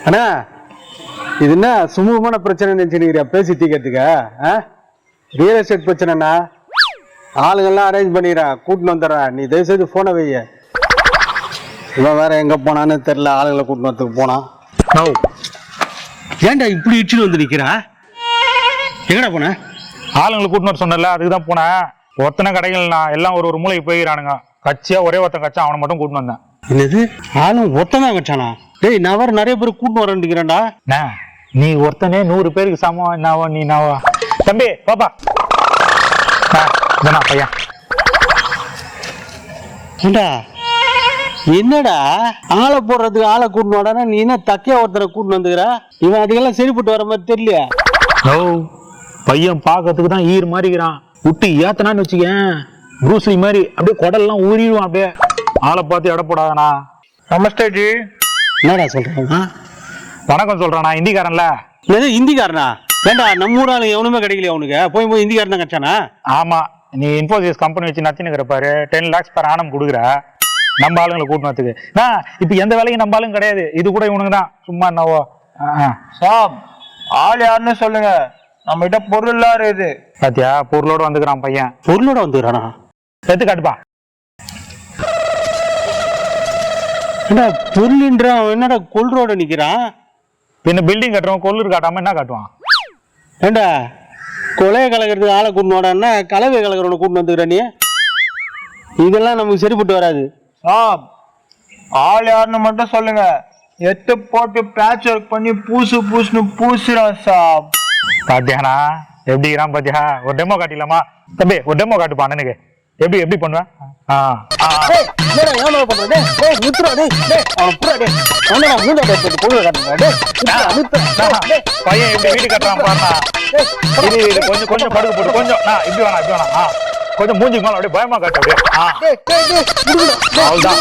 அண்ணா இது என்ன சுமூகமான பிரச்சனை நினைச்சுக்கிறியா பேசி தீக்கிறதுக்கு? Real estate பிரச்சனைண்ணா. ஆளுங்கெல்லாம் அரேஞ்ச் பண்ணிடுறேன், கூட்டின்னு வந்துடுறேன். நீ தயவுசெய்து போனை வைய. இவன் வேற எங்க போனான்னு தெரியல, ஆளுங்களை கூட்டின்னு வரத்துக்கு போனான். ஏன்டா இப்படி இச்சுன்னு வந்து நிக்கிறா? எங்கடா போன? ஆளுங்களை கூட்டின்னு வர சொன்னல, அதுக்கு தான் போனேன். ஒருத்தனை கடைகள்னா எல்லாம் ஒரு மூளைக்கு போயிடறானுங்க. கட்சியா ஒரே ஒருத்தன் கட்சா, அவனை மட்டும் கூட்டின்னு வந்தேன். என்னது ஆளும் ஒருத்தனா கட்சானா? டேய் நான் வேற நிறைய பேர் கூட்டின்னு வரேன்னுக்கிறேன்டா. நீ ஒருத்தனே 100 பேருக்கு சமம். என்னவோ நீ நாவா தம்பி பாப்பா பையன். என்னடா ஆளை போடுறதுக்கு ஆளை கூட்டின்னு வாடானா நீ என்ன தக்கையா ஒருத்தரை கூட்டின்னு வந்துக்கிற? இவன் அதுக்கெல்லாம் சரிப்பட்டு வர மாதிரி தெரியலையா? பையன் பாக்கிறதுக்கு தான் ஈர் மாதிரிக்கிறான். விட்டு ஏத்தனான்னு வச்சுக்கேன், ப்ரூஸ்லி மாதிரி அப்படியே குடல்லாம் ஊறிடுவான். அப்படியே ஆளை பார்த்து எடை போடாதண்ணா. நமஸ்தே ஜி. என்னடா சொல்றான்? வணக்கம் சொல்றானா? இந்திக்காரன்ல. இந்திக்காரனா? ஏண்டா நம்ம ஊர் ஆளுங்க எவனுமே கிடைக்கலையா அவனுக்கு? போய் இந்திக்காரன் தான் கட்சானா? ஆமா, நீ இன்ஃபோசிஸ் கம்பெனி வச்சு நத்தினுக்கிற பாரு. 10 lakhs per annum கொடுக்குற நம்ம ஆளுங்களை கூட்டினதுக்கு. இப்ப எந்த வேலையும் நம்ம ஆளுங்க கிடையாது. இது கூட இவனுக்கு தான் சும்மா என்னவோ. சாப் ஆள் யாருன்னு சொல்லுங்க, நம்ம கிட்ட பொருள் எல்லாம் இருக்குது. பாத்தியா, பொருளோட வந்துக்கிறான் பையன். பொருளோட வந்துக்கிறானா? எடுத்து காட்டுப்பா. பொருள்ன்றா என்னடா கொல்ரோட நிக்கிறான்? பின்ன பில்டிங் கட்டுறவன் கொல்லூர் காட்டாம என்ன காட்டுவான்? ஏண்டா கொலையை கலக்கிறதுக்கு ஆளை கூட்டின்னு வாடான்னா கலவை கலக்கிறவனை கூட்டின்னு வந்துக்கிற நீ? இதெல்லாம் நமக்கு சரிப்பட்டு வராது. சாப் ஆள் யாருன்னு மட்டும் சொல்லுங்க, எட்டு போட்டு பேட்ச் ஒர்க் பண்ணி பூசுன்னு பூசுறான் சாப். பாத்தியானா எப்படிங்கிறான்? பாத்தியா, ஒரு டெமோ காட்டிடலாமா தம்பி? ஒரு டெமோ காட்டுப்பா அண்ணனுக்கு. எப்படி பண்ணுவேன்? பையன் எப்படி வீடு கட்டுறான் பாருண்ணா. கொஞ்சம் கொஞ்சம் படுக்க போட்டு கொஞ்சம் இப்படி வேணாம் கொஞ்சம் மூஞ்சிக்கு மேல அப்படியே பயமா காட்டு. அப்படியே அவ்வளவுதான்.